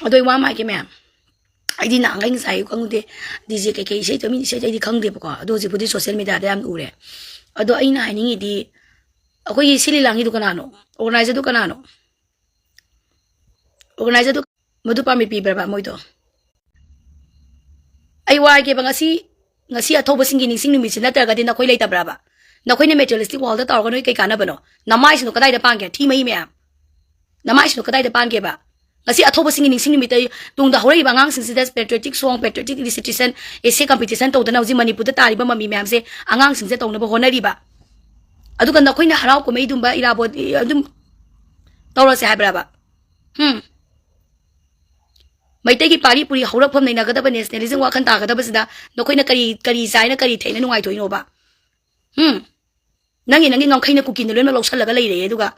Adoi wa mai ke ma'am ai di na ngai sai ko ngue DJ ke sei to mi sei di khang de ko ado ji pudi social media da am ure ado ai na ni di akoi sili langi du kana no organizer du kana no organizer du madu pa mi pi ba moi to ai wa ke ba ngasi athoba singi ning sing numi sin natar ga din na khoi lai ta bra ba na khoi ne materialistic wall da tar ga noi kai kana ba no na mai sin no kadai da pan ke thi mai ma'am na mai sin no kadai da pan ke ba ngasi athoba singi ning sing numi tai tung da hore ba ngang sing si das patriotic song patriotic recitation ese competition to da na ji manipur da tari ba mami ma'am se angang sing se to na ba honari ba adu kan na khoi na harau ko mai dum ba ira bo adum tawra se ha bra ba Maitai ki pari puri haurak pham nei na gada ba nationalism wa khan ta gada ba sida no khoi na kari sai na kari theina nungai thoi no ba nangi ngam khaina kukin no le lo sal ga lai re du ga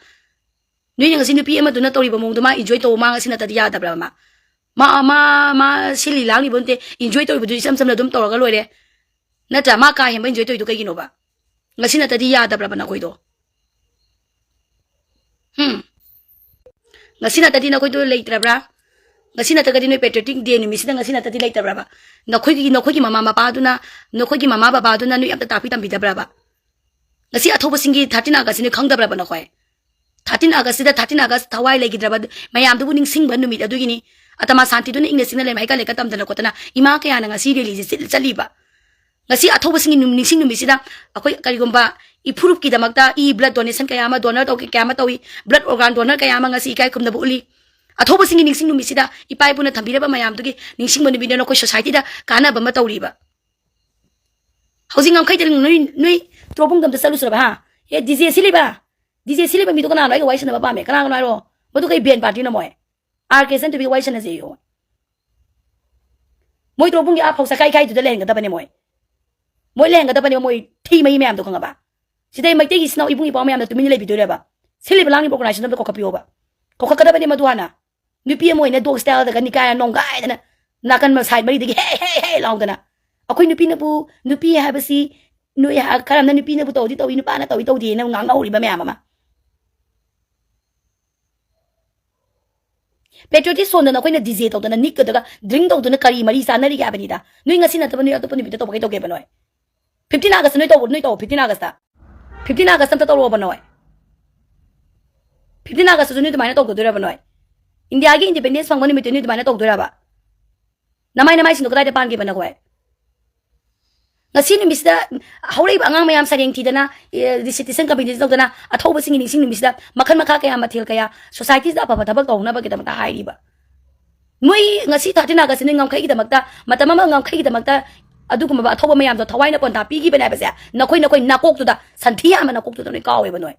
noi nga sin pi ama du na tori ba mong du ma enjoy to ma sin ta ya da bra ma sili lang ni bonte enjoy to bu du sam la dum to ga loi re na ta ma ka hem ba enjoy to du kai gi no ba nga sin ta ya da bra ba na khoi do nga sin ta na khoi do lei tra bra ngasi na tagadi noi patriotic day ni misida ngasi na tati lai tabra ba nokhoi ki mama mapa du na nokhoi ki mama baba du na noi amta tapi tambi tabra ba ngasi athoba singi 13 August ni khang tabra ba na khoi 13 August da 13 August thawai legi draba mayam du ning sing ban numit adu gi ni atama santi du na ingna singna le mai ka le ka tam dana kotana ima ka ya na ngasi release chali ba ngasi athoba singi ning sing numi sida akoi kari gomba ipurup ki damakta blood donation ka ya ma donor to ki ka ma towi blood organ donor ka ya ma ngasi kai kum na bu uli athoba singi ning sing numi sida ipai puna thambira ba mayam tugi ning sing bani bina no ko society da kana ba ma tawri ba housing ngam khai tel noi trobung dam da salu sura ba ha e DJ sili ba mi to kana no ga waisana ba me kana no ro bodu kai ben party no moy RK sen to bi waisana je yo moi trobung ya phausa kai kai tu da len ga da bane moy len ga da bane moy thi mai mayam to khanga ba sidai mai te gi snow ibung ipa mayam da tu min le bi do re ba sili ba lang ni organization da ko kapio ba ko ka da bane maduana nupi moy na dog style da kan nikaya nong gai da na kan ma side mari de hey laung da na akoi nupi na bu nupi ha ba si nu ya karam na nupi na bu to di to inu pa na to di na ngang ngau ri ba mayam ma patriotic son na koi na DJ to da na nik da drink to na kari mari sa na ri ga ba ni da noi ngasi na to ni to ni bi to ba to ge ba noi 15 August noi to 15 August 15 August ta to ro ba noi 15 August ni to mai na to go do ra ba noi India ki independence fang mani mit ni to mai na to do ra ba namai sin to ka da pan ge ba na ko ngasi ni misda haurei ba angang mayam sareng ti dana the citizen cabinet to dana athoba sing ni sing ni misda makhan makha kaya mathil kaya society da pa thabak to na ba ke da ta hai ri ba moi ngasi 13 August ni ngam khai gi da makta matama ngam khai gi da makta adu kuma ba athoba mayam to thawai na kon ta pi gi ba na ba sa na koi na kok tu da santhia ma na kok tu da ni kawe ba noi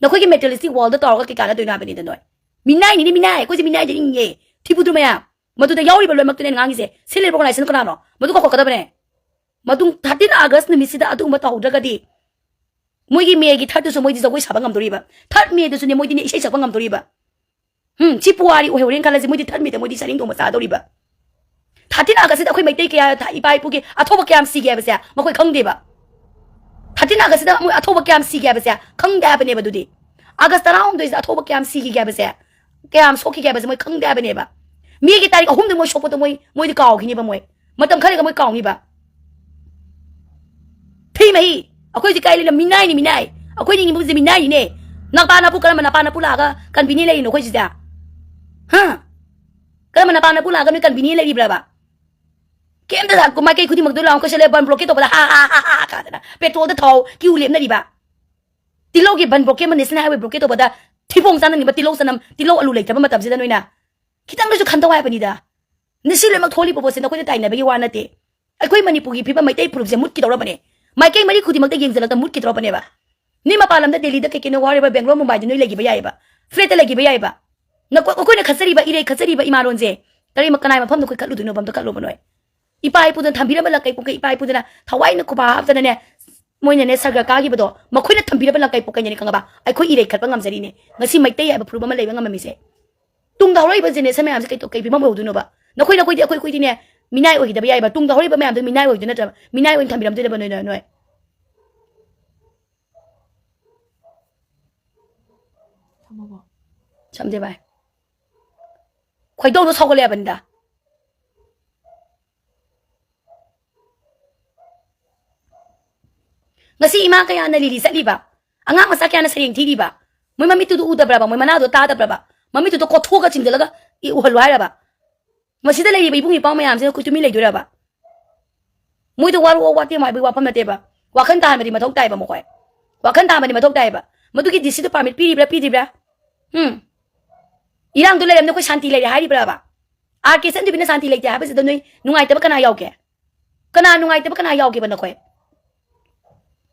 na koi ki materialistic world da to ga ki ka na do na ba ni da noi minai ni minai ko ji minai ji ni thi bu du maya madu da yauri ba lo mak tu ne ngang gi se sile ba ko lai sin ko na no madu ko ka da ba ne madu 13 August ni misida adu ma ta udra ga di moi gi me gi thatu so moi ji jagoi sabang am dori ba third me de su ne moi di ne isai sabang am dori ba chi puari o heuren kala ji moi di third me de moi di saring do ma sa dori ba 13 August da khoi mai tai ke ya tha ipai pu ke athoba kyam si ge ba sa ma khoi khang de ba 13 August da moi athoba kyam si ge ba sa khang da ba ne ba du di August around do is athoba kyam si ge ba sa kyam so ki ge ba sa moi khang da ba ne ba mi gi tarik ahum de moi shop to moi di kaw gi ni ba moi matam khare ga moi kaw ni ba thi mai akoi ji kai le minai ni minai akoi ni mu ji minai ni ne na pa na pu kala na pa na pu la ga kan bini le no khoi ji ja ha kala na pa na pu la ga ni kan bini le ri bra ba kem da ko mai kai khudi mak do la ko se le ban block to ba ha ka da petrol da thau ki u lem na ri ba tilo gi ban block ma national highway block to ba da thipong san ni ba tilo sanam tilo alu le ta ba matam ji da noi na kitang lo khan tawai pani da ni sile mak tholi po se na ko tai na ba gi wa na te akoi manipur gi phiba mai tai proof je mut ki dora bane mai kai mari khudi mak ta yeng jala ta mut ki dora bane ba ni ma palam da delhi da ke no wari ba bangalore mumbai noi legi ba yai ba fret legi ba yai ba na ko na khasari ba ire khasari ba imaron je tari makanai ma pham no ko khatlu du no bam to khatlu ba noi ipai pu da thambira ba la kai pu kai ipai pu da thawai na ko ba hab da ne moi ne sarga ka gi ba do makoi na thambira ba la kai pu kai ni kanga ba ai khoi ire khat ba ngam jari ne ngasi mai tai ba phuru ba ma lei ba ngam mi se tung da hoi ba jene sa mayam se kai to kai bi ma mo du no ba na khoi di akoi di ne minai oi da ba yai ba tung da hoi ba mayam de minai oi du na ta minai oi thambiram de ba noi noi tham de bai khoidong do sogole abanda ngasi ima kaya na lili sa liba anga masa kaya na saring thi ba moi mami tu u da bra ba moi mana do ta da bra ba mami tu ko thoga chingdala ga I uhal wai ba masi da lei ba ibungi pa mayam se ku tumi lei do ra ba moi do waru wa te mai ba wa pham na te ba wa khan ta ma di ma thok tai ba mo khoi wa khan ta ma di ma thok tai ba madu ki disi do permit pi di bra irang do le am ne ko shanti lei ha ri bra ba ar ke san di bina shanti lei ta ba se do noi nungai ta ba kana yaw ke kana nungai ta ba kana yaw ke ba na khoi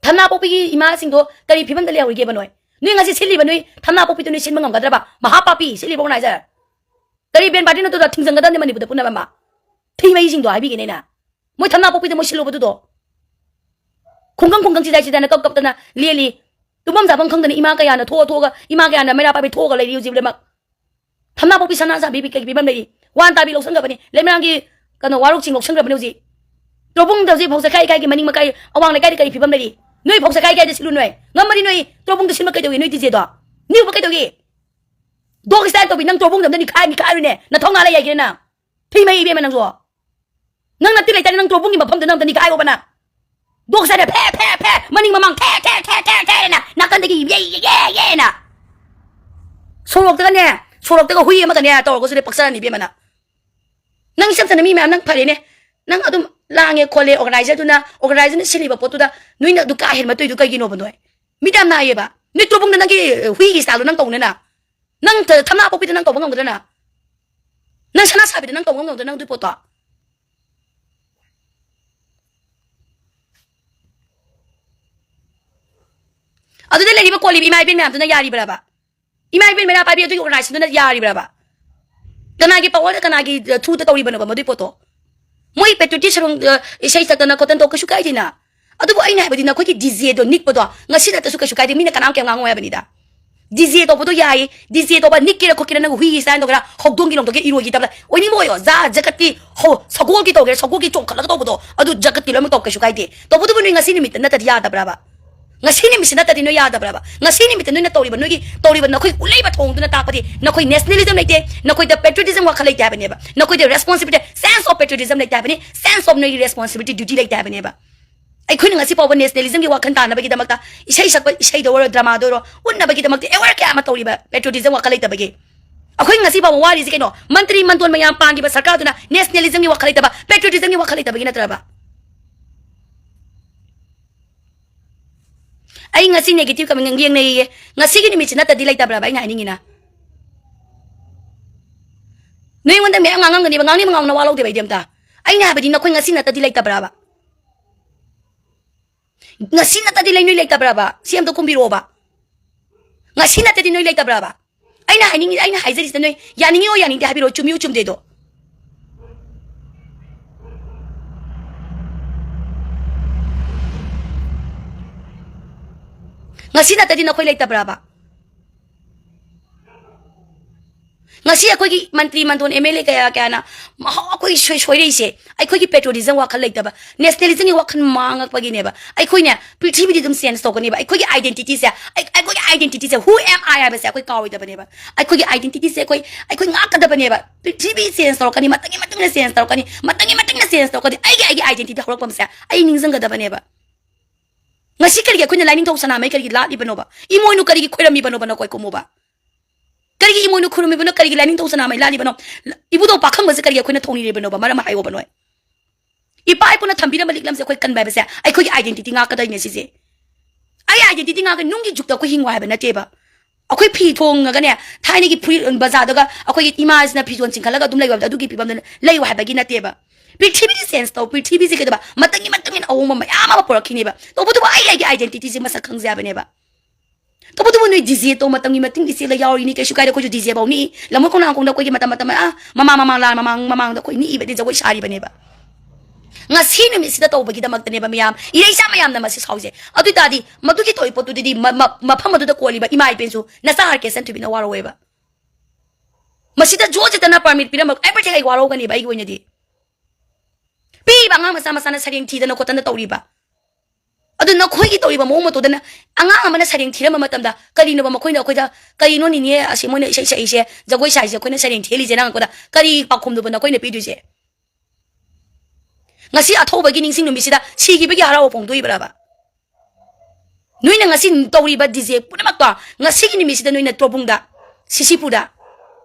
Thamna popi ima singdo kari phibam dali hori ge banoi nui ngasi sili banoi thamna popi tu ni sin mangam gadra ba mahapapi sili bong nai ja kari ben badi no to thing sang gadan ne mani bu puna ba ma thi mai singdo ai bi ge ne na moi thamna popi to moi silo bu do khonggang chi dai na kap ta na li tumam za bang khang da ni ima ka ya na tho ga ima ka ya na mera pa bi tho ga lai yu ji le mak thamna popi sana sa bi ke bi bam lai wan ta bi lo sang ga bani le mang gi kano waruk ching lo sang ga bani ji to bung da ji phok sa kai ki maning ma kai awang le kai phibam lai Noi phok sa kai de silu noi ngamari noi trobung de silma kai de noi ti je do ni ba kai de dog style to bi nang trobung dam ni khai ne na thong na la yai ge na thi mai be ma nang so nang na ti lai ta nang trobung ni ma pham de nang ta ni khai go ba na dog style phe maning mamang the na kan de gi ye na sorok de ne sorok de ko hui ma ka ne to ko se paksa ni be ma na nang sam sa na mi ma nang phare ne nang adum lange kole organizer tu na organizer ni sili ba potu da nui na du ka her ma tu ka gi no ban doi mi dam na ye ba ni to bung na nang gi hui gi style nang tong na nang ta thamna popi nang tong bang ngam na nang sana sa bi nang tong ngam nang du poto adu de le ba koli bi mai bin ma tu na yari bra ba imai bin mera pa bi tu organizer tu na yari bra ba kana gi pa wa kana gi thu ta tori ban ba ma du poto moi petuti sarong isai sa tana kotan to ka sukai dina adu bo aina ba dina ko ki DJ do nik podo ngasi na ta suka sukai di mina kanang kyang ngwa ba ni da DJ to podo yai DJ to ba nik kira ko kira na hui san to kira hokdong gi long to ke iro gi ta oni mo yo za jakati ho sagol gi to ge sagol gi chok khala to podo adu jakati lo mo to ka sukai di to podo bo ni ngasi ni mit na ta ya da bra ba ngasi ni mis na ta di no ya da bra ba ngasi ni mit no na tori ba no gi tori ba na khoi ulai ba thong na ta pa di na khoi nationalism like de na khoi the patriotism wa khalai ta ba ne ba na khoi the responsibility sense of patriotism like ta ba ni sense of no responsibility duty like ta ba ne ba ai khoi ngasi pa ba nationalism gi wa khan ta na ba gi da mak ta isai sak ba isai do drama do ro un na ba gi da mak te ever kya ma tori ba patriotism wa khalai ta ba gi akhoi ngasi pa wa ri si ke no mantri manton mayam pang gi ba sarkar tu na nationalism gi wa khalai ta ba patriotism gi wa khalai ta ba gi na tra ba ai ngasi negative kaming ngiang nei ngasi gi ni mi china ta dilai ta bra bai ngai ni na nei wanda me ngang ngang ni ngang ni ngang na walo de bai dem ta ai na ba di na khoi ngasi na ta dilai ta bra ba ngasi na ta dilai noi lai ta bra ba siam to kumbiro ba ngasi na ta di noi lai ta bra ba ai na hai jari ta noi ya ni o ya ni ta biro chumi chum de do ngasi na ta di na khoi lai ta bra ba ngasi akhoi gi mantri manton MLA kaya na ma akhoi shoi rei se akhoi gi patriotism wa khal lai ta ba nationalism gi wa khan mang ak pagi ne ba akhoi ne prithvi di dum sense to ko ne ba akhoi gi identity se akhoi gi identity se who am I ba se akhoi kawi da ba ne ba akhoi gi identity se akhoi ngak ka da ba ne ba prithvi sense to ka ni matangi na sense to ka ni matangi na sense to ka ai gi identity horak pam se ai ningjang ga da ba ne ba ngasi kari akhoi na lining thok sana mai kari la di ba no ba imoi nu kari gi khoiram mi ba no ba na koi ko mo ba kari imo nu khurumi bano kari laning to sana mai lani bano ibu do pakham base kari khoi na thoni re bano ba mara ma ai bano ipai puna thambi na malik lam se khoi kan bai base ai khoi identity nga ka dai ne si se ai identity nga ka nungi jukta ko hingwa ha bana te ba akhoi phi thong ga ne thai ni gi phi baza da ga akhoi image na phi jon chingkhala ga dum lai ba da du gi pi bam lai wa ba gi na te ba prithvi sense to prithvi se ke ba matangi awu ma ya ma por khini ba to bu ai identity se masak khang ja bane ba to bu noi DJ to matangi mating isi la yauri ni ke shukai da ko DJ ba ni la mo ko na ko gi mata mama da ko ni ibe de jawai shari bane ba ngasi ni mi sida to ba gi da magtane ba miyam irei sa mayam na masi sauze adu tadi madu ki toy potu di ma pham da ko li ba imai pensu na sa har ke sen tu bi na waro we ba masida joje tana permit pira ma everything ai waro ga ni ba ai go ni di pi ba nga masa na saring ti da na ko tan da to ri ba adu na khoi gi tori ba mo mo to dana anga amana sareng thira ma matam da kari no ba ma khoi na khoi da kari no ni ne ase mo ne sai sai se jagoi sai se khoi na sareng theli je na ko da kari pa khom do ba na khoi na pi du je ngasi athoba gi ningsing no mi sida si gi ba gi haraw pong doi bra ba noi na ngasi tori ba dije puna mak to ngasi gi ni mi sida noi na tropung da sisi puda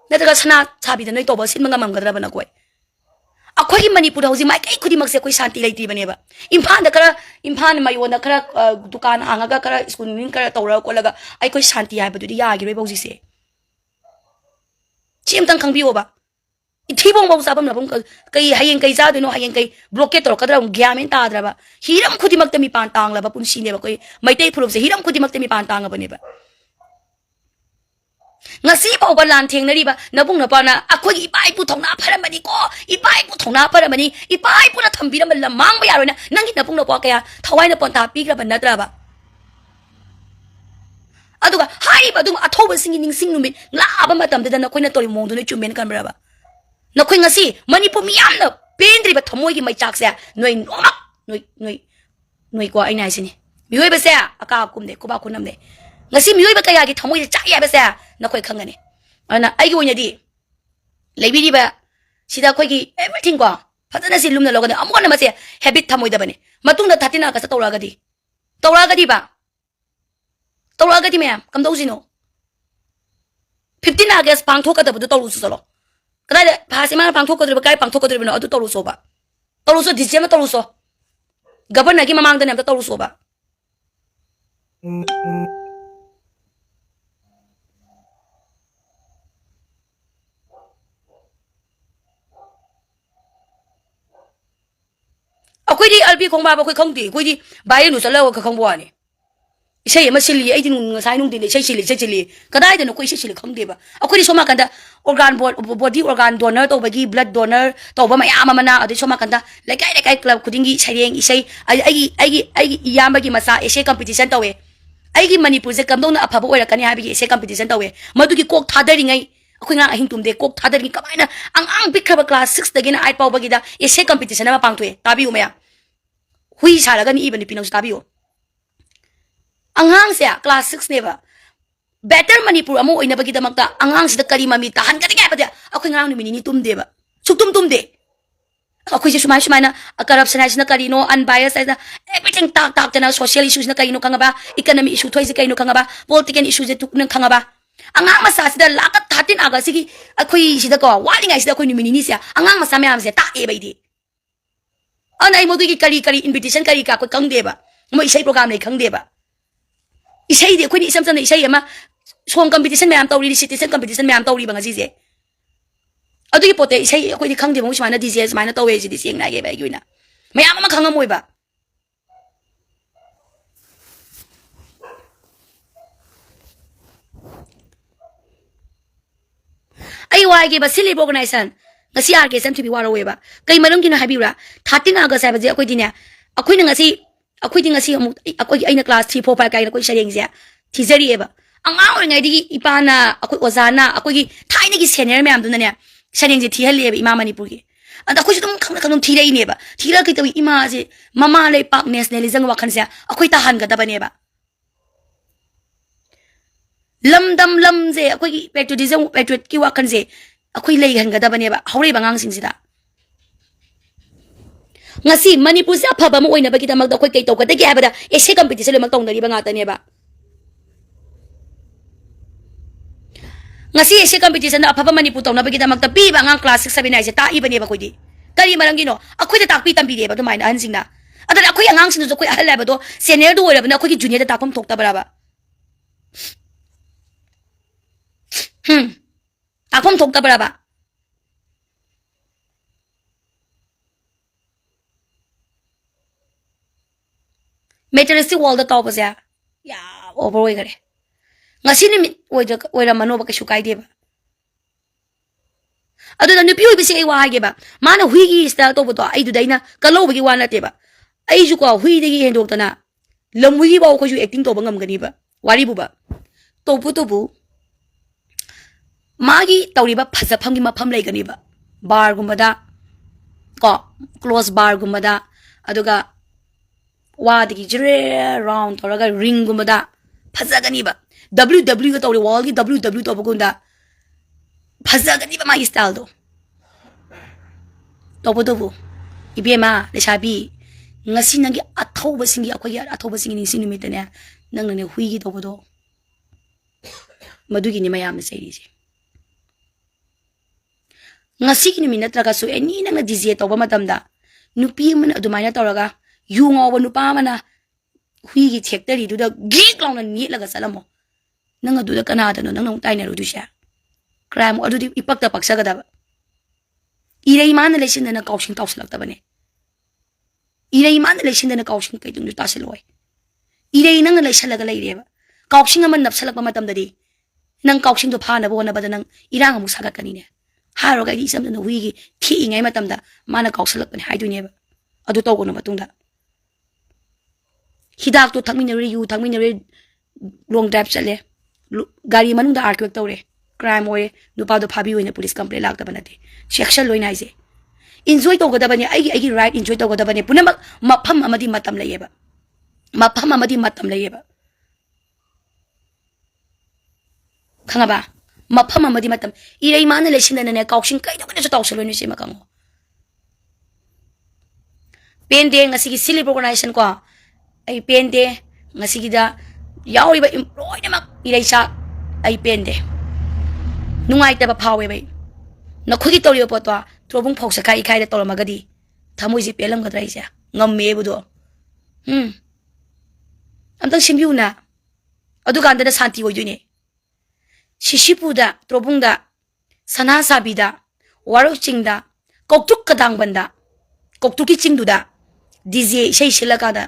na daga sana chabi da noi to ba sin manga mam gadra ba na koi akhoi manipur hauji mai kai khudi makse koi shanti leiti bane ba imphal da kara imphal mai wona kara dukan angaga kara school ning kara tawra ko laga ai koi shanti hai badu ya gi roi bauji se chim tang khangbi oba ithibong bau sabam na bum kai hayeng kai za dino hayeng kai blockade tor kadra gyamen ta dra ba hiram khudi makte mi pan tang la ba punsi ne ba koi mai tai phulup se hiram khudi makte mi pan tang ba ne ba ngasi pau ba lan theng nari ba nabung na pa na akhoi ipai pu thongna pharamani ko ipai pu thongna pharamani ipai pu na thambira ma lamang ba yaro na nangi nabung na pa kaya thawai na pon ta pi gra ba nadra ba aduga hai ba dung athoba singi ning sing numit la ba matam da na khoi na tori mong du ne chumen kan bra ba na khoi ngasi manipur mi yam na pendri ba thamoi gi mai chak se noi nomak noi ko ai nai sini mi hoi ba se aka kum de ko ba kunam de ngasi mi hoi ba kaya gi thamoi cha ya ba se na khoi khangane ana ai gi wonya di lebi ba sida khoi gi everything ko phadana si lumna logane amona ma se habit thamoi da bane matung da thatina ka sa tawra ga di ba tawra ga di me kam dau sino 15 August pang thok ka da bu tawru su solo kada da phasima pang thok ko da kai pang thok ko da no adu tawru so ba tawru so December tawru so governor gi mamang da ne tawru so ba akhoi di albi khong ba khoi khong di khoi di bai nu sala ka khong bo ani isai ma sili ai din ngasai nung din isai sili kadai da no khoi sili khong de ba akhoi di soma kanda organ body organ donor to bagi blood donor to ba mayam mana adi soma kanda lekai club khudingi sareng isai ai yamba gi masa ese competition tawe ai gi manipur je kamdong na aphaba oira kani habi ese competition tawe madu gi kok thadari ngai akhoi nga ahing tumde kok thadari kamaina ang bikhaba class 6 dagina 8 pau bagi da ese competition ma pangtwe tabi umya hui saraga ni ibani pinau tabi o angang se class 6 neba better manipur amo oina bagi damakta angang sida kari mami tahan kani ga bada akhoi ngang ni mini tum de ba suktum tum de akhoi je sumai na corruption is na kari no unbiased is na everything tak na social issues na kari no kanga ba economic issue thoi je kari no kanga ba political issues je tuk na kanga ba angang masa sida lakat thatin aga sigi akhoi sida ko wali ngai sida akhoi ni mini ni sia angang masa me am se ta e bai di ana ai modu gi kari invitation kari ka ko kang de ba mo isai program nei khang de ba isai de khoi ni sam sam isai ama song competition me am tawri citizen competition me am tawri ba ngaji je adu gi pote isai khoi ni khang de mo smana dj smana tawe ji di seng na ge ba gi na me am ma khang moi ba ai wa ge ba silly organization ngasi ar ke sam thibi waro we ba kai marung gi na habira 13 August ba je akhoi di ne akhoi na ngasi akhoi di ngasi amu akhoi aina class 3 4 5 kai na koi sareng je thizari e ba anga oi ngai di ipana akhoi ozana akhoi gi thaina gi senior me am du na ne sareng je thi hali e imam manipur gi anda akhoi dum khang thirei ne ba thira kai tawi ima je mama le pak nationalism wa khan se akhoi ta han ga da ba ne ba lamdam lam je akhoi gi patriotism patriot ki wa khan je akhoi lei han ga da ba ne ba haure bangang sing sida ngasi manipur se phaba mo oina ba ki tamak da khoi kai to ka da gi abada ese competition le mak tong dari ba nga ta ne ba ngasi ese competition na phaba manipur tong na ba ki tamak ta pi ba ngang class 6 7 9 se ta i ba ne ba khoi di kari marang gi no akhoi da tak pi tam bi de ba to mai na han sing na adara akhoi angang sing jo khoi ahal la ba do senior do ora ba na akhoi gi junior da takom thok ta ba ba takom thok ta ba ba materialistic world da tawba ja ya over way gare ngasi ni oira mano ba ka shukai de ba adu da nupi oi bisi ai wa ge ba mana hui gi style to bo ai du dai na ka lo ba gi wa na te ba ai ju ko hui de gi hen dok ta na lam hui gi ba ko ju acting to ba ngam gani ba wari bu ba to bu magi tawri ba phaja pham gi ma pham lai gani ba bar gum ba da ko close bar gum ba da aduga ꯋꯥꯗꯒꯤ ꯖ꯭ꯔꯦ ꯔꯥꯎꯟ ꯇꯧꯔꯒ ꯔꯤꯡꯒꯨꯝꯕꯗ ꯐꯖꯒꯅꯤꯕ WW ꯇꯧꯔꯦ ꯋꯥꯜꯒꯤ WW ꯇꯧꯕꯒꯨꯝꯗ ꯐꯖꯒꯅꯤꯕ ꯃꯥꯒꯤ ꯁ꯭ꯇꯥꯏꯜꯗꯣ ꯇꯧꯕꯗꯕꯨ 이베마 레샤비 ngasi nangi athauba singi akhoi athauba singi ning sinu mitane nang nang hui gi tobodo madugi ni mayam sei ri ngasi ki ni minatra ga su eni nang dj toba matamda nupi man adumaina toraga yungo ba nupa mana hui gi thekta ri du da gik long na ni laga salamo nang adu da kana da no nang tai na ru du sha crime adu di ipak ta paksa ga da irei man le sin na kausing tawslak ta bane irei man election na kausing kay dung tasiloi irei nang election laga leireba kausing man napsalak matam dadi nang kausing do phana bo na bada nang irang amu saga kanine haro ga isam na wi gi thi ingai matam da mana kausalak bani haiduneba adu to go na matungda hidak to thangmin re yu thangmin re long drive chale gari manung da arkwek tawre crime oi nupa do phabi hoina police complaint lak ta banati section loina ise enjoy to goda bani ai right enjoy to goda bani punamak mafam amadi matam layeba mafam amadi matam layeba khanga ba mafam amadi matam irei man election na ne kausing kai to kana tawsalo ni sema kango pende ngasi gi silip organization ko ai pende ngasi gi da yawi ba employee mak irei sa ai pende nungai ta ba phawe bai na khudi toriyo potwa trobung phok sakai khai da tolma gadi thamoi ji pelam gadra isa ngamme budo amtang simbiu na adu ganda da santi oi dune shishipuda trobungda sana sabida waro chingda koktuk kadang banda koktuki chingduda dj sei silaka da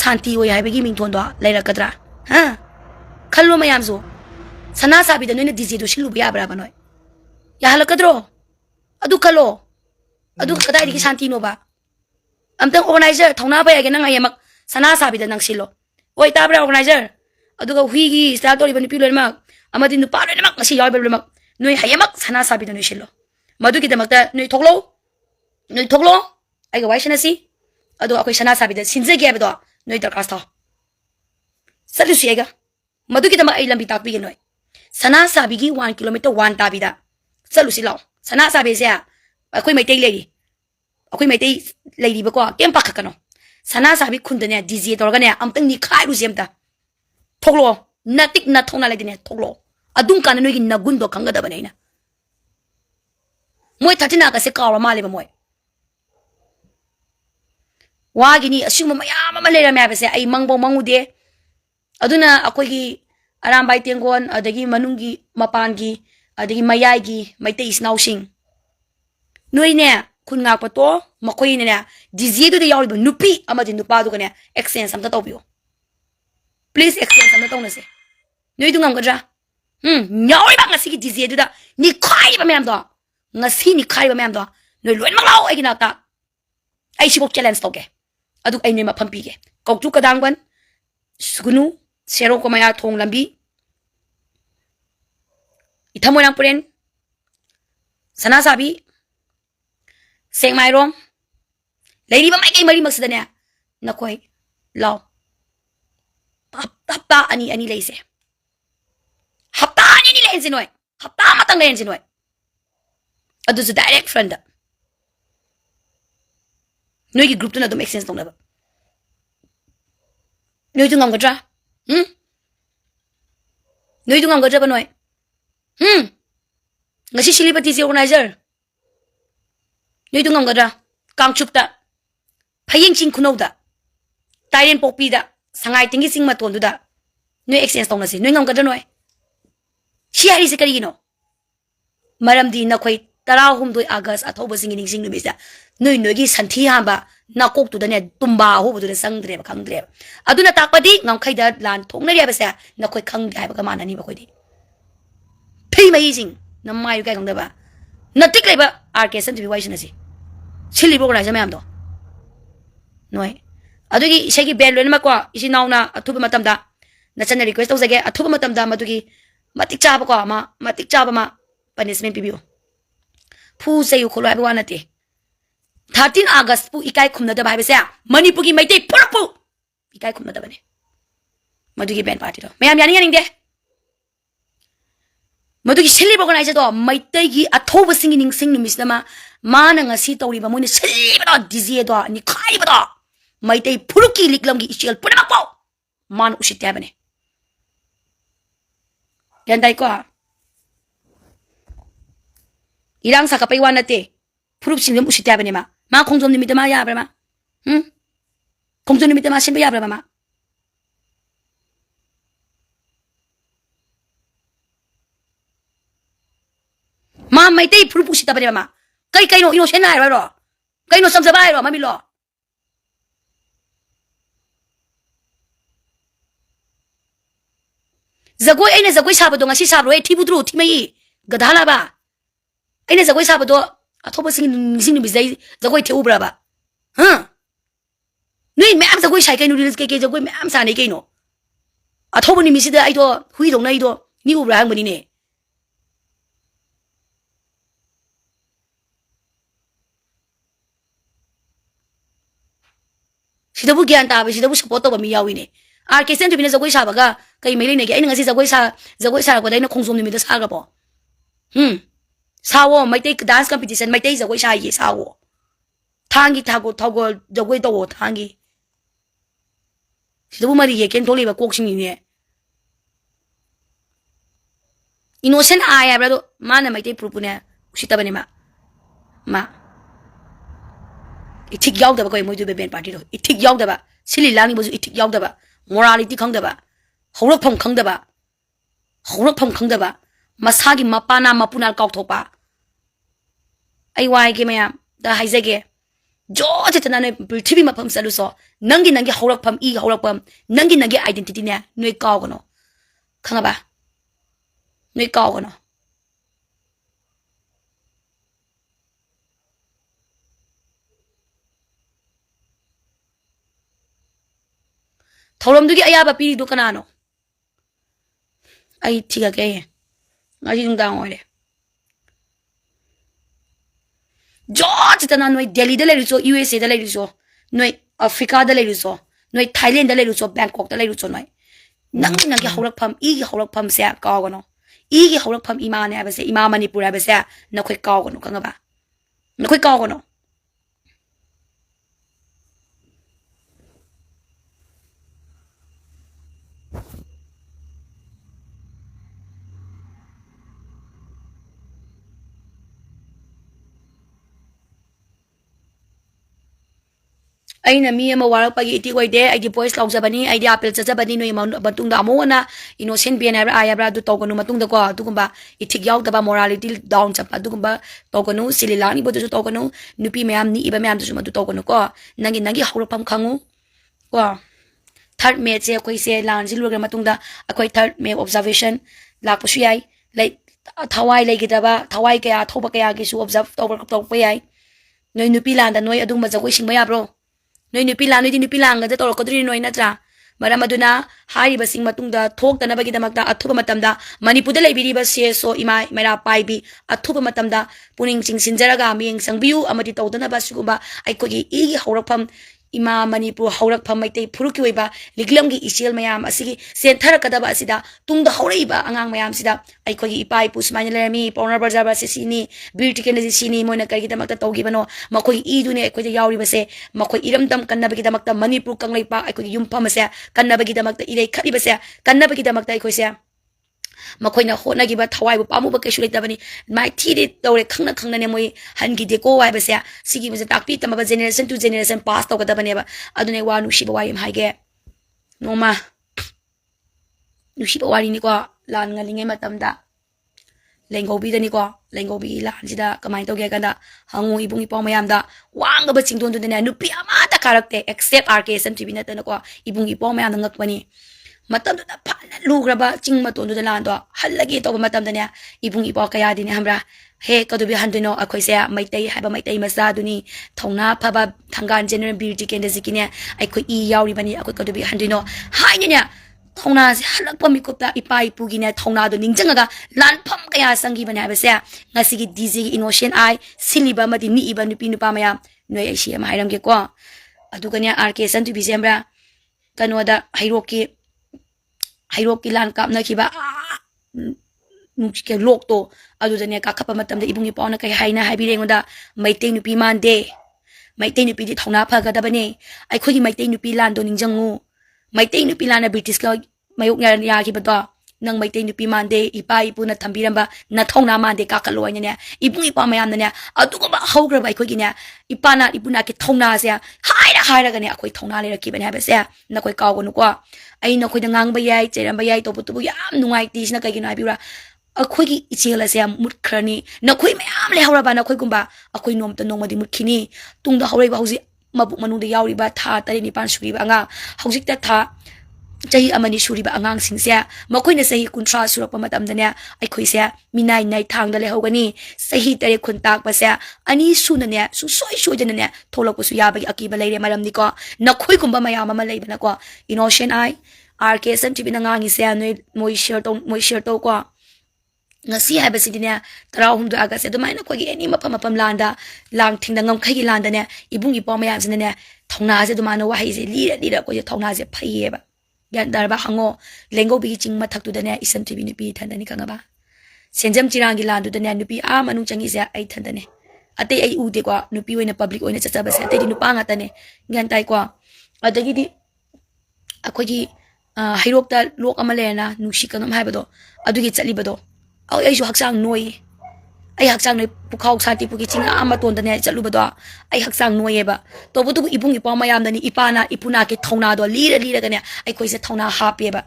santi oi haibegi mingthon do laira kadra ha khallo mayam zo sana sabida noina dj do silu biya bra banoi ya halakadro adu kalo adu kadai di santi no ba amtang organizer thongna ba ya nang ayamak sana sabi da nang silo oi tabra organizer adu ga hui gi start tori bani pilor mak amadi nu pa mak ngasi yaw bel mak noi hayamak sana sabi da noi silo madu ki damak da noi thoklo ai ga waishana si adu akoi sana sabi da sinje ge ba do noi darkas tha salu siega madu ki damak ai lambi tak bi noi sana sabi gi 1 kilometer 1 tabi da salu silao sana sabi se akoi mai tei lady ba ko kem pakha kano sana sabi khundane dj torga ne amtang ni khai ru semta thoklo natik na thongna le dine thoklo adung kana noi gi nagundo khanga da bane na moi thatina ka se kawra male ba moi wa gi ni asuma mayam ma le ra ma ba se ai mangbo mangude aduna akoi gi aram bai tengon adagi manungi mapangi adagi mayai gi maitei snausing noi ne kun ngak pato makoi ne dj do de yawi nupi amadi nupa do ne exchange samta tobio please exchange samta tong na se noi du ngam gadra nyawi ba ngasi gi dj do da ni khai ba mem do ngasi ni khai ba mem do noi loin mak law ai gi nakta ai sibok challenge to ke adu ai ne ma phampi ke koktu kadang ban sugunu sero ko maya thong lambi ithamoi nang puren sana sabi seng mai rom lady ba mai kai mari maksud ne nakoi law hapta ani leise hapta ani leise noi hapta matang leise noi adu is direct friend noi gi group to na do make sense tong na ba noi tu ngam gadra noi tu ngam gadra ba noi ngasi silipati si organizer noi tu ngam gadra kangchupta phaying ching khunauda tairen pokpi da sangai tingi sing ma tondu da noi exchange tong na si noi ngam gadra noi shiari se kari no maram di na khoi 12 August athoba sing ning sing nu bisa noi noi gi santhi ha ba na kok tu da ne tumba ho bu da sang dre ba khang dre aduna takpadi ngam khai da lan thong na ri ba sa na khoi khang dai ba ka mana ni ba khoi di phei mai sing na mai yu kai khang da ba na tik lai ba RK san bi wai sin si chili bo na jama am do noi adugi isegi bel len ma ko isi naw na athuba matam da na chana request to jage athuba matam da madugi matik cha ba ko ma matik cha ba ma punishment pibiu fu se yu kholo ba na te 13 August pu ikai khumna da bai ba se Manipur gi maitei purpu ikai khumna da bane madu gi ben party do mayam yani yani de madu gi silib organize do maitei gi athoba sing ning sing numis na ma na ngasi tawri ba moine silib do DJ do ni khai ba do maitei phuruki liklam gi ichel purma ko man usitya bane yandai ko irang sa kapai wanate phuruk singam usitya bane ma khongjom nimit ma ya bra ma khongjom nimit ma sin ba ya bra ma ma maitei phuruk usitya bane ma kai no ino senai ro kai no samsa bai ro ma mi lo zagoi aina zagoi sabado ngasi sabro e thibudru thimai gadhala ba aina zagoi sabado athoba sing bizai zagoi theubra ba ha nei me am zagoi sai kai no reels ke zagoi me am sa nei kai no athoba ni misida ai do hui dong nai do ni ubra hang bani ne sidabu gyan ta ba sidabu support ba mi yawi ne ar ke sen tu bina zagoi sabaga kai mai ne ke aina ngasi zagoi sa ko dai na khongsom ni mi da sa ga bo sawo maitai dance competition maitai zagoi sa ye sawo thangi thago thago jagoi to thangi sidabu mari ye ken tholi ba kok sing ni ne innocent aya bra do mana maitai propune usita bane ma itik yaw da ba koi moidu be ben party do itik yaw da ba sili langi bozu itik yaw da ba morality khang da ba hawrak pham khang da ba masagi mapana mapuna kauk thopa ai wai ge mayam da haizege jo chetana ne prithvi mapam salu so nangi hawrak pham i hawrak pham nangi identity ne noi kaw gono khanga ba noi kaw gono thorom du gi aya ba piri du kanano ai thiga ke ngaji dung dang ore George tana noi Delhi da le so USA da le so noi Africa da le so noi Thailand da le so Bangkok da le so noi nang gi hawrak pham i gi hawrak pham se ka gono i gi hawrak pham ima ne ba se ima Manipur ba se na khoi ka gono kanga ba na khoi ka gono aina mi ama warak pagi iti wai de ai voice lauk jabani ai di apel jabani no imau batung da mo na innocent bien abra ai abra du togonu matung da ko dugumba ithik yauk da morality down chapa dugumba togonu sililani bodu togonu nupi mayam ni iba mayam du togonu ko nangi hawra pam khangu ko third May je koi se lan jil program matung da akoi third May observation lak pu yai like thawai lai gidaba thawai kaya thoba kaya gi su observe tok pa yai noi nupi lan da noi adung ma jagoi sing ba ya bro noi nupi lang ga to ko dri noi na tra maram aduna hari basing matung da thok tana bagi damak da athuba matam da Manipur da leibiri ba se so imai mera pai bi athuba matam da puning sing sinjara ga mi sangbiu amadi tawdana ba suguba ai ko gi igi hawrakpham ima Manipur hawrakpham maitei phuruki oiba liglam gi ichel mayam asigi sen tharakadaba asida tungda hawreiba angang mayam sida ai ko gi ipai pusmaina lerami pawnar bajar ba se sini beauty ken ji sini moina kai gi damak ta tawgi bano makoi i dune ai ko gi yauri ba se makoi iram dam kannaba gi damak ta Manipur kanglai pa ai ko gi yum pham se kannaba gi damak ta irei khali ba se kannaba gi damak ta ai ko se makoina hona gi ba thawai bu pamu ba ke shulai tabani mai thiri tawre khangna ne moi han gi de ko wai ba se sigi ba takpi tama ba generation to generation pass to kada bane ba adune wa nu shi ba wai mai ge noma nu shi ba wari ni ko lan ngalinge matam da lengobi da ni ko lengobi lan sida kamai to ge kada hangu ibung ipong mayam da wang ba chingdon to ne nu pi ama ta karakte except rk smtv na ta ko ibung ipong mayam ngak pani matam da phana lugraba ching maton da lan do hallagi to matam da ne ibung ipo kaya din hamra he kadubi handino akhoi se maitai haba maitai masa duni thongna phaba thangan general beauty ken da zikine akhoi i yauri bani akhoi kadubi handino haine ne thongna se halak pami kopta ipai pugine thongna do ningjanga lan pham kaya sangi bani ba se ngasi gi dj innocent ai siliba madi ni iba nupi nupa maya noi ai si am hairam ge ko adu kanya RK san tu bisembra kanoda hairok ki lan kap na khiba ke lok to adu dane ka khapa matam da ibungi pauna kai haina haibire ngoda maitei nupi mande maitei nupi di thona pha ga da bane ai khogi maitei nupi lan do ningjangu maitei nupi lan na British ka mayuk ya ki bada nang maitei nupi mande ipa ipu na thambiramba na thona mande ka kaloi ne ibungi pa mayam ne adu ko ba haugra bai khogi ne ipa na ibuna ki thona se haira ga ne akhoi thona le ki bane ba se na koi kaw gonu ko ai na khoi da ngang ba yai cheram ba yai to putu yam nungai ti sna kai gi na biura akhoi ichela se mut khrani na khoi mayam le hawra ba na khoi kumba akhoi nom ta nongma di mut khini tung da hawrai ba hauji mabuk manu da yauri ba tha tari ni pan suri ba anga haujik ta tha chahi amani suri ba angang sing se makhoi na sahi kuntra surak pa matam da ne akhoi se minai nai thang da le hawgani sahi tare khun tak ba se ani su na ne su soi da ne tholok pu su ya ba aki ba leire maram ni ko na khoi kumba mayam ama lei ba na ko innocent ai RK san tibi na ngangi se noi moi share to ko ngasi hai basi dine tarau hum do aga se do mai na khogi eni mapam landa lang thing da ngam khai gi landa ne ibung ipo mayam se ne thongna se do ma no wa hai se lira ko je thongna se phaiye ba yan dar ba hango lengo bi ching ma thak tu da ne isan tibi ni pi than da ni ka nga ba senjam chirang gi landu da ne nupi a manu changi se ai than da ne ate ai u de ko nupi oina public oina chacha ba se ate di nupa nga ta ne ngan tai ko adagi di akhogi hairok ta lok amale na nushi kanam hai ba do adugi chali ba do ai ju haksang noi ai haksang noi pukhau santi puki chinga ama ton da ne chalu ba do ai haksang noi ba to bu tu ibung ipa mayam da ni ipana ipuna ke thona do lira ga ne ai khoi se thona ha pe ba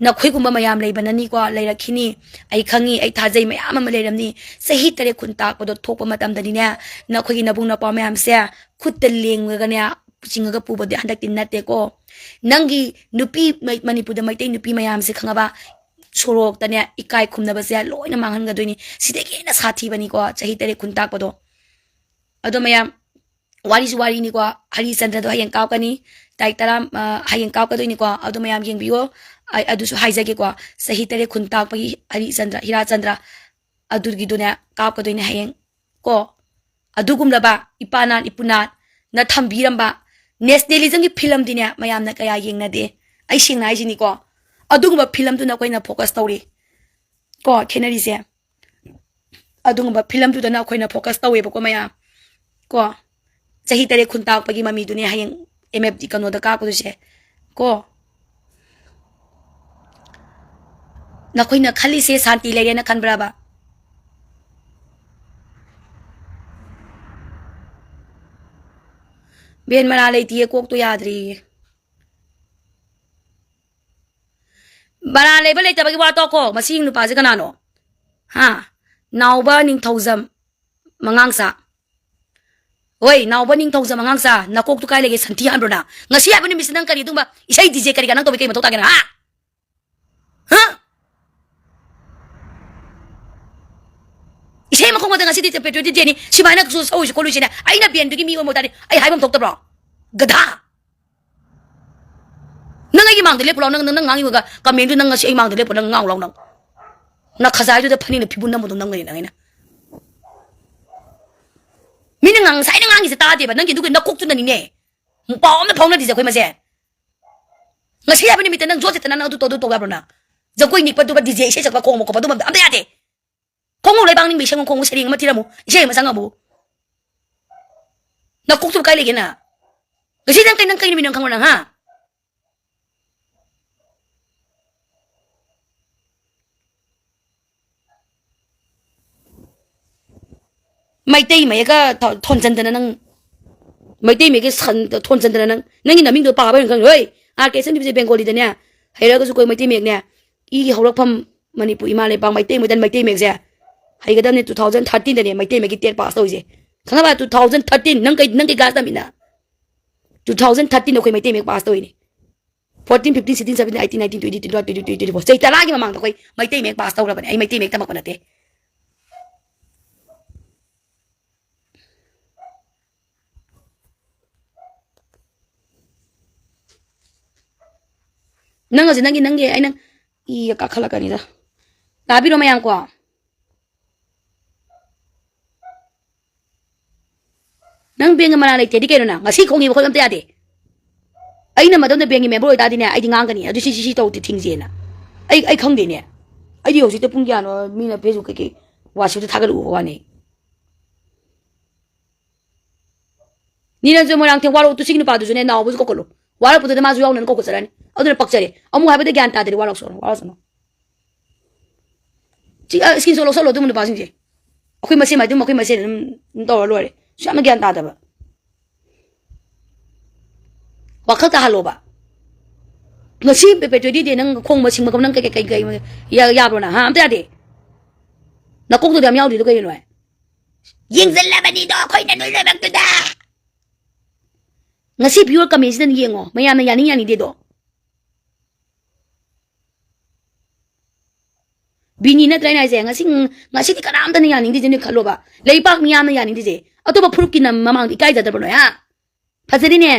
na khoi gumba mayam lei ba ni ko leira khini ai khangi ai thajai mayam ama leiram ni sahi tare khun tak pa do thok pa matam da ni ne na khoi gi nabung na pa mayam se khut te leng ga ne chinga ga pu ba de handak tin na te ko nangi nupi manipur da maitei nupi mayam se khanga ba sorok tane ikai khumna ba se loina manghan ga doini sidege na sathi bani ko chahi tare khun tak pado ado mayam wari ni ko hari chandra do hayang kaw kani tai tara hayang kaw ka doini ko ado mayam yeng biyo ai adu su haija ke ko sahi tare khun tak pa hari chandra hira chandra adur gi done kaw ka doini hayang ko adugum laba ipana ipuna na thambiram ba nationalism ki film dine mayam na kaya yeng na de ai sing na ji ni ko adungba film tu na koina focus tawri ko khenari se adungba film tu na koina focus tawe ba ko maya ko chahi tare khunta pagi mami duni hayeng MFD kano da ka ko se ko na koina khali se santi lege na khanbra ba ben mara leiti kok to yadri bara level le tabagi wa to ko masing nu pa je kana no ha nauba ning thousand mangangsa oi nauba ning thousand mangangsa nakok tu kai lege santi an brona ngasi abani misinang kari tumba isai DJ kari kanang to be kai mato ta kana ha isai makong mata ngasi di petro di jeni si bana ku so ko lu sina ai na bien du gi mi mo ta ai hai bam tok ta bro gada nang ai mang de le pulau nang ngang ga kamen du nang si ai mang de le pulau ngang long nang na khazai du da phani na phibun na mo nang ngai na min ngang sai ngang gi ta de ba nang gi du na kok tu na ni ne mo pa om na phong na di ja khoi ma se ngasi ya bani mi ta nang jo se ta nang du to ga bro na ja koi ni pa du ba DJ se sa ba ko mo ko ba du ma am da ya de kong mo lai bang ning bi seng kong sering ma tira mo se ma sang abu na kok tu kai le ge na ngasi nang kai ni mi nang khang na ha maitei mai ga thon chan da nang maitei mai ga san thon chan da nang nang na ming do pa ba nang oi a ke san bi bengali da ne haira ga su koi maitei mai ne i gi horak pham manipur ima le bang maitei mai dan maitei mai se hai ga da ne 2013 da ne maitei mai gi tet pass to je khanga ba 2013 nang kai gas da mina 2013 no koi maitei mai pass to ni 14 15 16 17 18 19 20 21 22 24 sei tala gi mamang da koi maitei mai pass to ra ba ai maitei mai ta ma ko na te nang aji nangi ai nang i ka khala ka ni da tabi ro mayang ko nang beng mana lai tedi kaino na ngasi khongi ba khol am ta de ai na madam da bengi member oi ta di ne ai di ngang ka ni adu si to ti thing je na ai khang de ne ai di ho si te pung kya no mi na facebook ke wa si te thagal u wa ne ni na zo mo rang theng wa ro tu sig ni pa du ne na bu ko ko lo wa ra pu de ma zu yaw nan ko ko sara ni adu na pak chare amu ha ba de gyan ta de wa ro so no chi skin so lo tu mun ba sing je akhoi ma se ma du ma khoi ma se to lo re sha ma gyan ta da ba wakal ta halo ba ngasi pe pe di de nang khong ma sing ma kam nang kai ya bro na ha am ta de na kok to da miao di to kai no ying zel la ba ni do khoi na noi la bang to da ngasi pure kamis den yengo maya na yani de do bini na try na se ngasi ti kanam ta ni yani di je ni khalo ba leipak mi ya na yani di je ato ba phuruk ki na mamang di kai da da bro ya phasari ne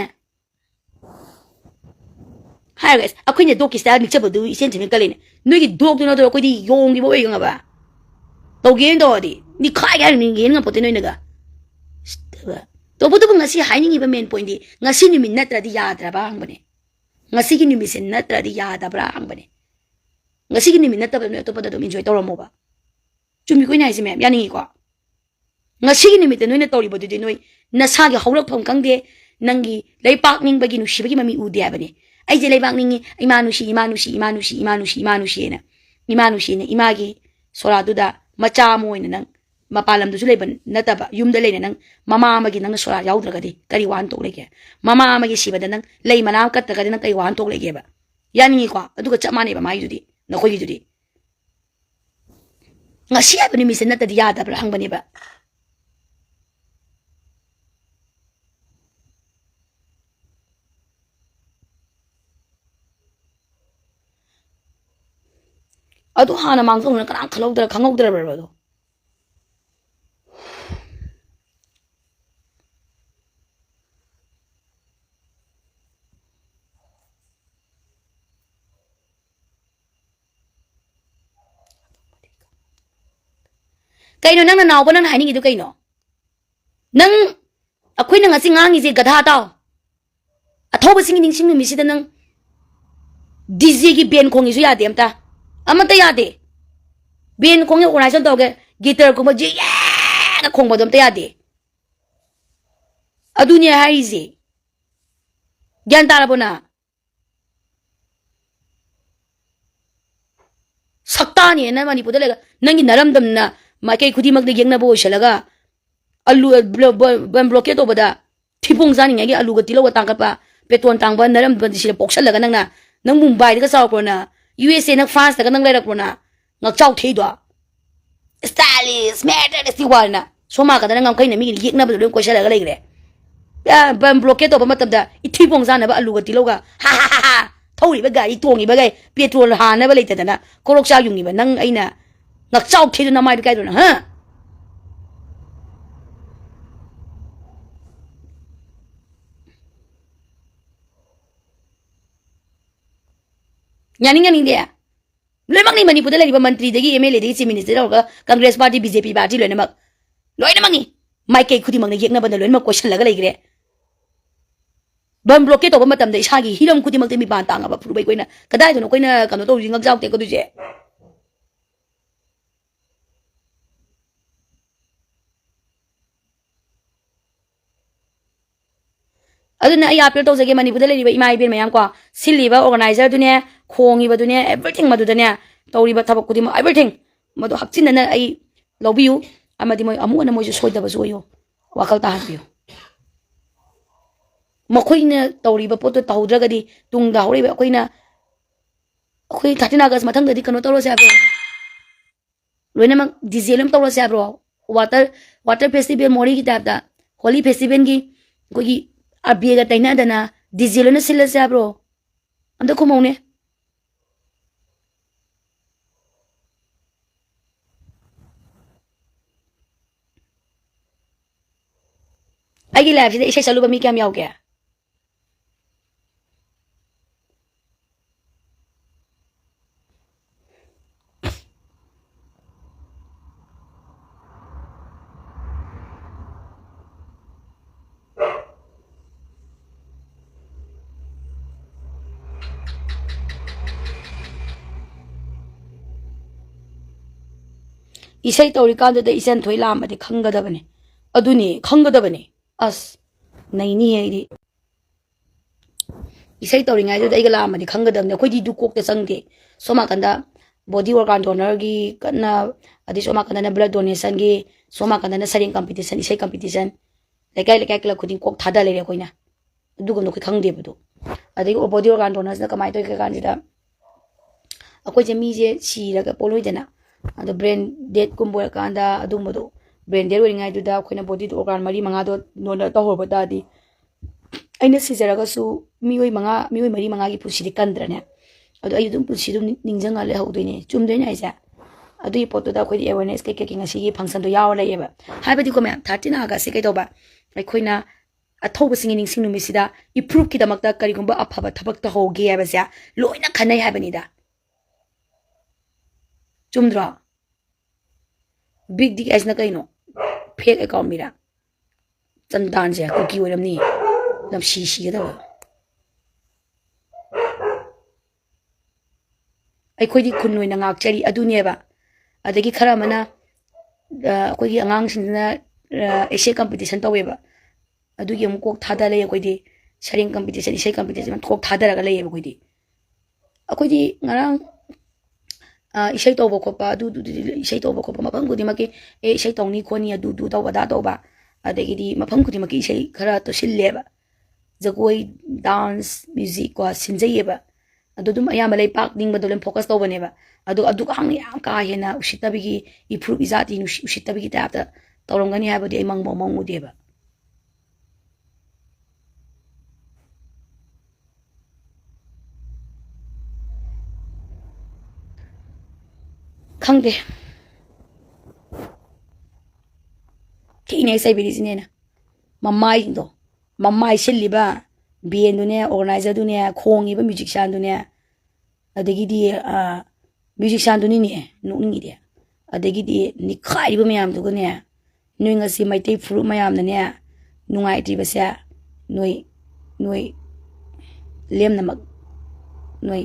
hai guys akhoi ne dog ki style mix up du isen chim ka le ne noi ki dog du na do akhoi di yong gi bo oi nga ba to gen do di ni khai ga ni gen nga pote noi na ga to bu ngasi hai ni ba main point di ngasi ni min na tra di ya tra ba ang bane ngasi ki ni mi sen na tra di ya da bra ang bane ngasi ki ni min na ta ba no to pa da do enjoy to ro mo ba chumi koi nai se mem ya ni ko ngasi ki ni mi te noi na to ri bo di noi na sa gi haurak phom kang de nangi leipak ning ba gi nu shi ba gi mami u de ba ne ai je leibang ningi imanushi na imanushi ne imagi sora du da macha mo ina nang mapalam du leban nataba yum da leina nang mama magi nang sora yaudra gadi kari wan to lege mama magi siba da nang lei manam kat da gadi nang kai wan to lege ba yani ko adu ka chama ne ba mai dudi na khoi dudi ngasi ba ni misen na ta dia da bra hang bani ba adu hana mang song na kan khalo dra khangau dra ba do kaino nang na naw ba nang hai ni du kaino nang akhoi nang asi ngang ise gadha taw athob sing ning sing mi si da nang dj gi ben khong isu ya dem ta amata ya de ben khong yo organization to ge guitar ko ma ji ya khong ba dom ta ya de adunya hai ise gyan ta la bona sakta ni na mani pu da le nangi naram dam na ma kai khudi mak de yeng na bo shalaga alu ban blockade to bada thipong jani ngai alu ga tilo ga tangkat pa peton tang ban naram ban sila poksal laga nang na nang mumbai ga saw ko na USA na France ga nang lai rak ko na ngak chau thei do stylish matter si wal na soma ga nang ngam kai na mi yek na ba lo ko shala ga lai gre ya ban blockade to ba matam da ithipong jana ba alu ga tilo ga ha thoi ba gari tongi ba gai petrol ha na ba lai ta na korok cha yung ni ba nang aina ngak chau thei na mai kai do na ha yani dia lemak ni mani pudala liba menteri dagi MLA dagi chief minister ga congress party BJP party loina mak ni mai kai khudi mang yekna ban loina mak question laga legre ban blockade to ba matam da isagi hiram khudi mak te mi ban tanga ba puru bai koina kadai no koina kano to ringak jaw te ko duje aduna ai appeal to jage mani pudala liba imai ben mayam ko siliba organizer dune khongi ba dune everything madu dune tawri ba thabak kudi everything madu hakchin na ai lobiu amadi moi amu na moi so soida ba soyo wakal ta hapiyo makoina tawri ba poto tawdra gadi tung da hore ba koina khoi 13 august mathang dadi kano tawro sa bro loina mak dizelum tawro sa bro water festival mori ki tabda holy festival gi kogi abiega taina dana dizeluna sila sa bro anda ko maune aigi live se isai salu ba mi kyam yaw kya isai tauri kan da isen thoi lam ade khangadabane aduni khangadabane as naini ai isai tauri ngai da igala lam ade khangadabane khoi di du kok te sangde soma kanda body organ donor gi kana adi soma kanda blood donation gi soma kanda saring competition isai competition lekai kala khuding kok thada le khoina du gam no khoi khangde bu adi body organ donors na kamai to ke kan jida akoi je mi je si raga poloi dana ado brain dead kumbo kanda adu modo brain dead oi ngai du da khoina body organ mari manga do no da ho ba da di aina si jaraga su mi oi mari manga gi pusi di kandra ne ado ai dum pusi dum ningjanga le hau doine chum doine ai ja adu i poto da khoi di awareness ke ngasi gi function do yaw la yeba hai ba di ko me 13 aga se kai do ba ai khoina athauba singing sing numi sida improve ki damak da kari gumba aphaba thabak ta ho ge ba sia loina khanai ha bani da chumdra big dik as na kaino fake account mira chandan je ko ki oram ni lam si da ai khoi di khun noi na ngak chari adu ne ba adagi khara mana koi gi angang sin na ese competition tawe ba adu gi amko thada le koi di sharing competition ese competition thok thada ra ga le koi di akoi di ngarang isai to boko pa du isai to boko pa mapam gudi maki isai tongni khoni adu du taw da taw ba adagi di mapam gudi maki isai khara to sille ba jagoi dance music ko sinjai ba adu dum ayama lei pak ding badolem focus to bane ba adu hang yam ka hena usitabigi improve izati usitabigi ta ta tawrongani ha ba di mang mong ude ba khangde kine sai biri sinena mamai silliba bien dune organizer dune khongi ba musician dune adagi di musician dune ni nukni de adagi di nikhaikhiba mayam du ne noi ngasi maitei furu mayam ne nungai ti ba sa noi lem namak noi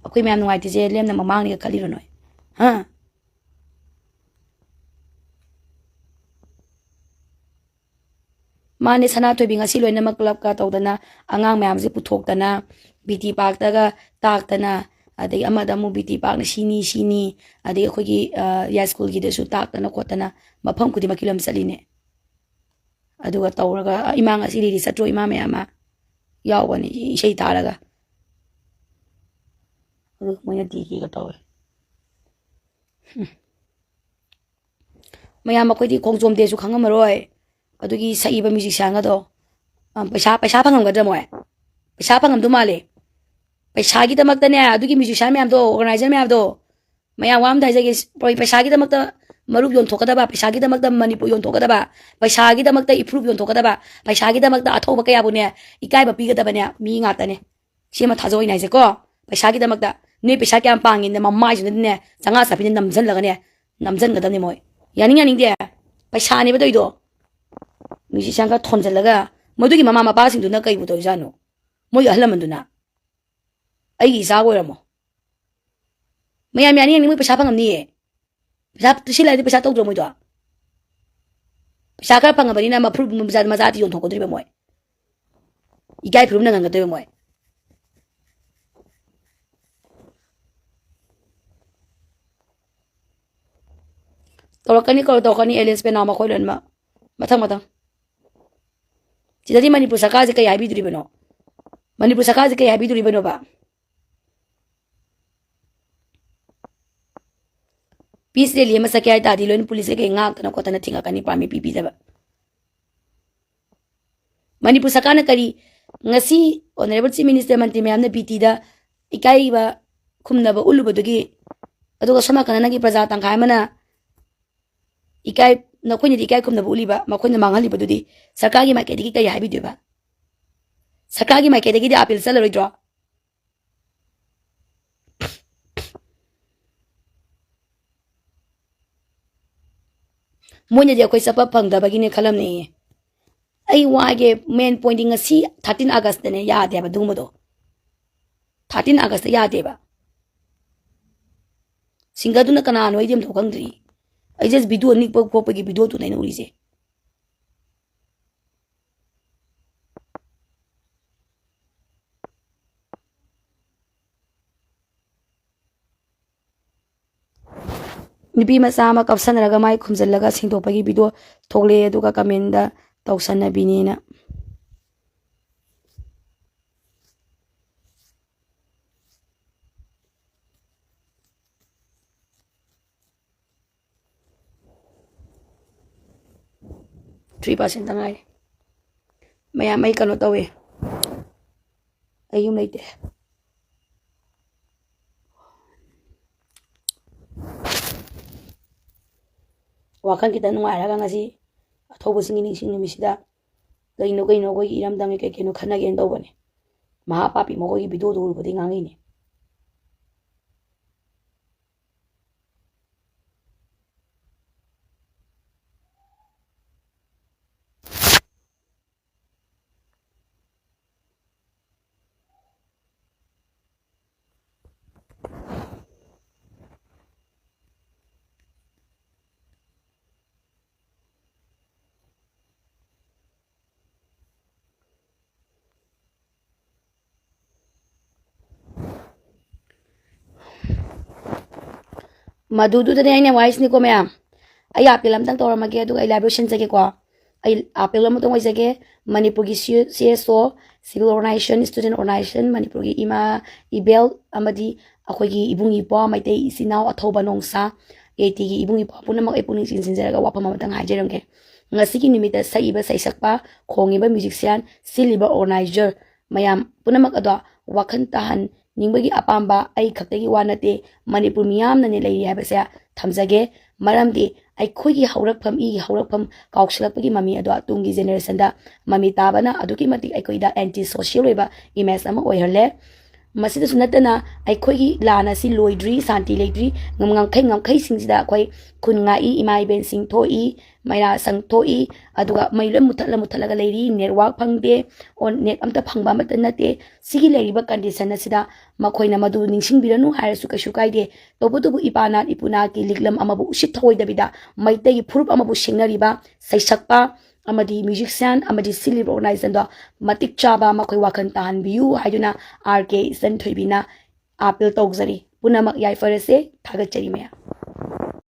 akoi mayam nungai ti je lem na mamang ni ka khali ro noi ha mane sana to binga si loina maklap ka tawdana angang mayam je puthok dana biti pak daga tak dana adai amada mu biti pak na sini adai khoi gi ya school gi de su tak dana khotana mafam kudi makilam saline aduga tawraga imang asiri ri satro imam mayama yawani sei taraga moya di ki ka tawe mayam khoi di khongjom de su khangam roi adugi saiba musician ga do paisa phangam ga moy paisa phangam du male paisa gi damak ta ne adugi musician mayam do organizer mayam do mayam wam dai jagi paisa gi damak ta marup yon thokada ba paisa gi damak ta manipur yon thokada ba paisa gi damak ta improve yon thokada ba paisa gi damak ta athoba ka yabu ne ikai ba pi ga da ba ne mi nga ta ne sima thajoi nai je ko paisa gi damak ta ne paisa kyam pangin ne mamai ju ne changa sa pin namjan laga ne namjan ga da ne moy yani de paisa ne ba doi do musician ka thonjalaga modugi mama mapa sing duna kai bu to jano moi ahlam duna ai gi sa goramo mayam yani ni moi pesa phangam ni pesa tusilai pesa tok dro moi do pesa ka phangam bari na ma phru maza ti yon thok dri be moi igai phru na nganga de moi tawakani aliens pe nama khoilan ma mathang Jadi Manipur Sarkar kai habi duri bano Manipur Sarkar kai habi duri bano ba peace rally ma sakya ta di loin police ke ngak na kota na tinga kani pami pipi da ba Manipur Sarkar na kari ngasi honorable chief minister manti mayam na biti da ikai ba khumna ba ulu badugi aduga sama kana nagi praja tangkhai mana ikai na khoi ni ikai khumna ba uli ba ma khoi na mangali badudi sarkar gi ma ke digi kai habi ba sarkar gi ma ke digi appeal sal roi draw monya dia khoi sapa phang da bagi ne khalam ne ai wa ge main pointing asi 13 august ne ya de ba dung mo do 13 august ya de ba Singa tu na kana no idiam thokang dri. I just video nik pag pagi video tu na uri se. Nipi masama kapsan raga mai khumjal laga singto pagi video thokle aduga comment da tawsan na binina. $3% tangai. Maya may kano tawe. Ayum laite. Wakan kita nungairaga ngasi athobo singini sing numisida gaino ko iram dami ke keno khana gen dawbane. Maha papi mo ko video do ur bodi ngangi ne. Madudu tadi aina wise ni ko maya. Ay apil am tang tora magi adu elaboration jage ko. Ay apil am tong wise jage Manipur gi CSO Civil Organization Student Organization Manipur gi ima ibel amadi akhoi gi ibungi po maitei isinau athoba nongsa eti gi ibungi po punama epuni sinjeraga wapama matang hajeram ke. Ngasi gi nimita saiba saisakpa khongiba musician siliba organizer mayam punamak ado wakhan tahan ningbagi apamba ai khaktagi wanate Manipur miyam na ni lei habase thamjage maramdi ai khoigi haurakpham I haurakpham kaukslakpagi mami ado atungi generation da mami tabana aduki matik ai koida anti social weba image ama oiherle masida sunatana ai khoigi lana si loidri santi leidri ngamngamkhai singsida khoi khunga I imai ben sing thoi maira sang thoi aduga maile muthala ga leiri network phangde on net amta phangba matanate sigi leiriba condition asida makhoina madu ningsing biranu haisu kashu kaide tobutubu ipana ipuna ki liglam amabu usit thoi dabida maitegi phurup amabu singnariba saisakpa amadi musician amadi silib organization do matik chaba makhoi wakan tahan biu haiduna RK san thoibina apil tokjari punamak yai farase thagachari maya